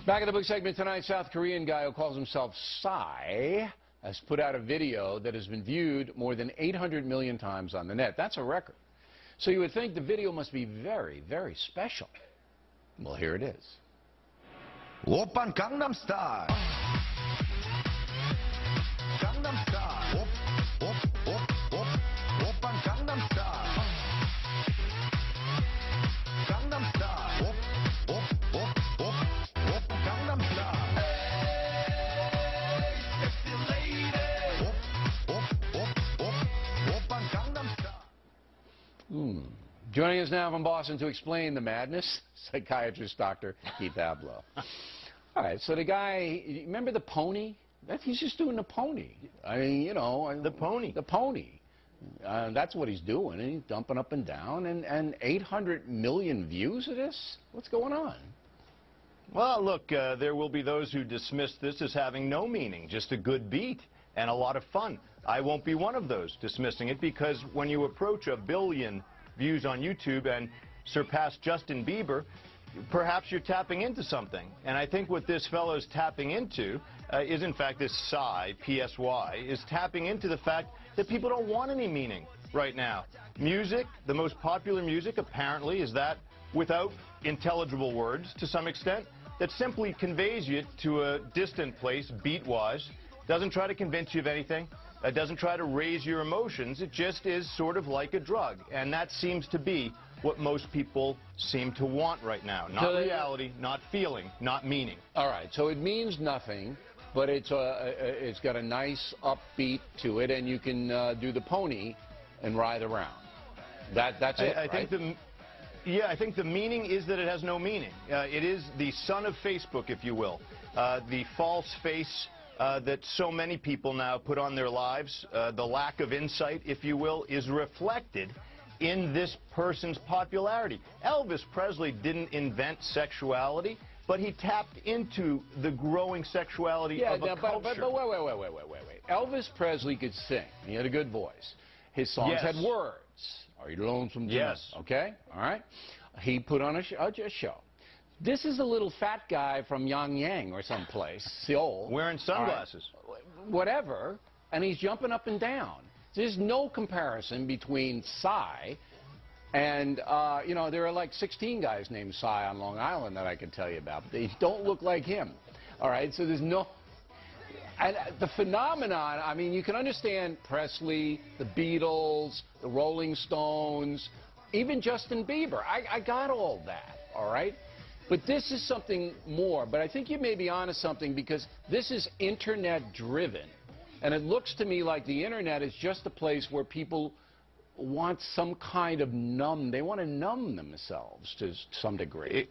Back in the book segment tonight, South Korean guy who calls himself Psy has put out a video that has been viewed more than 800 million times on the net. That's a record. So you would think the video must be very, very special. Well, here it is. 오빤 Gangnam Style. Gangnam Style. 오빤 Gangnam Style. Gangnam Style. Gangnam Style. Hey, sexy lady. 오빤 Gangnam Style. Joining us now from Boston to explain the madness, psychiatrist Dr. Keith Abloh. All right, so the guy, remember the pony? He's just doing the pony. I mean, you know. The pony. The pony. That's what he's doing, and he's dumping up and down, and 800 million views of this? What's going on? Well, look, there will be those who dismiss this as having no meaning, just a good beat and a lot of fun. I won't be one of those dismissing it, because when you approach 1 billion views on YouTube and surpass Justin Bieber, perhaps you're tapping into something. And I think what this fellow is tapping into is, in fact, this Psy, P-S-Y, is tapping into the fact that people don't want any meaning right now. Music, the most popular music, apparently, is that without intelligible words, to some extent, that simply conveys you to a distant place, beat-wise, doesn't try to convince you of anything. It doesn't try to raise your emotions. It just is sort of like a drug. And that seems to be what most people seem to want right now. Not reality, not feeling, not meaning. All right, so it means nothing, but it's got a nice upbeat to it, and you can do the pony and ride around. That's it, I think I think the meaning is that it has no meaning. It is the son of Facebook, if you will. The false face that so many people now put on their lives, the lack of insight, if you will, is reflected in this person's popularity. Elvis Presley didn't invent sexuality, but he tapped into the growing sexuality of a culture. But wait. Elvis Presley could sing. He had a good voice. His songs had words. Are you lonesome? Yes. Okay? All right? He put on a show. This is a little fat guy from Yangyang or someplace, Seoul. Wearing sunglasses. Right, whatever, and he's jumping up and down. There's no comparison between Psy and, you know, there are like 16 guys named Psy on Long Island that I can tell you about. They don't look like him. All right, so there's no... And the phenomenon, I mean, you can understand Presley, the Beatles, the Rolling Stones, even Justin Bieber. I got all that, all right? But this is something more. But I think you may be onto something, because this is internet-driven. And it looks to me like the internet is just a place where people want some kind of they want to numb themselves to some degree.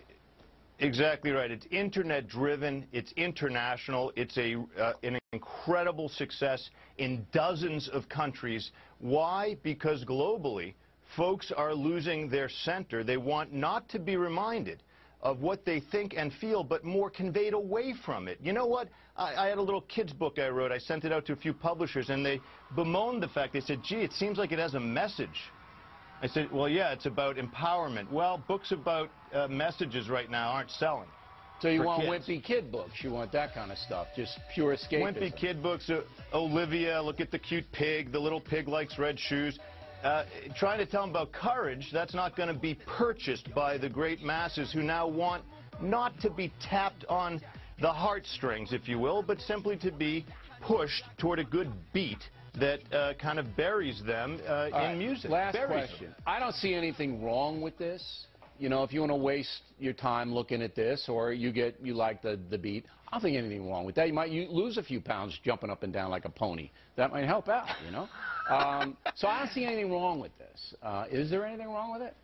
Exactly right. It's internet-driven. It's international. It's an incredible success in dozens of countries. Why? Because globally, folks are losing their center. They want not to be reminded of what they think and feel, but more conveyed away from it. You know what? I had a little kid's book I wrote. I sent it out to a few publishers, and they bemoaned the fact. They said, gee, it seems like it has a message. I said, well, yeah, it's about empowerment. Well, books about messages right now aren't selling. So you want wimpy kid books. You want that kind of stuff, just pure escapism. Wimpy kid books. Olivia, look at the cute pig. The little pig likes red shoes. Trying to tell them about courage, that's not going to be purchased by the great masses who now want not to be tapped on the heartstrings, if you will, but simply to be pushed toward a good beat that kind of buries them in music. Last question. I don't see anything wrong with this. You know, if you want to waste your time looking at this, or you like the beat, I don't think anything wrong with that. You might lose a few pounds jumping up and down like a pony. That might help out, you know. So I don't see anything wrong with this. Is there anything wrong with it?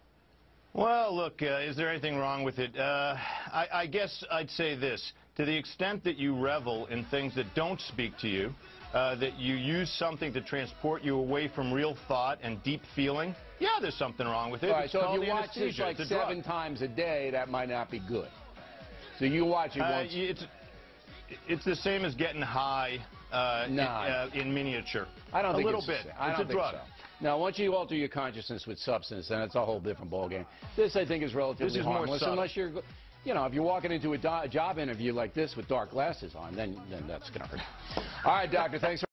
Well, look, is there anything wrong with it? I guess I'd say this. To the extent that you revel in things that don't speak to you, that you use something to transport you away from real thought and deep feeling, yeah, there's something wrong with it. All right, so if you watch this like 7 times a day, that might not be good. So you watch it once. It's the same as getting high in miniature. I don't think a little bit. It's a drug. So. Now, once you alter your consciousness with substance, then it's a whole different ballgame. This, I think, is relatively harmless, unless you're you know, if you're walking into a job interview like this with dark glasses on, then that's going to hurt. All right, doctor, thanks for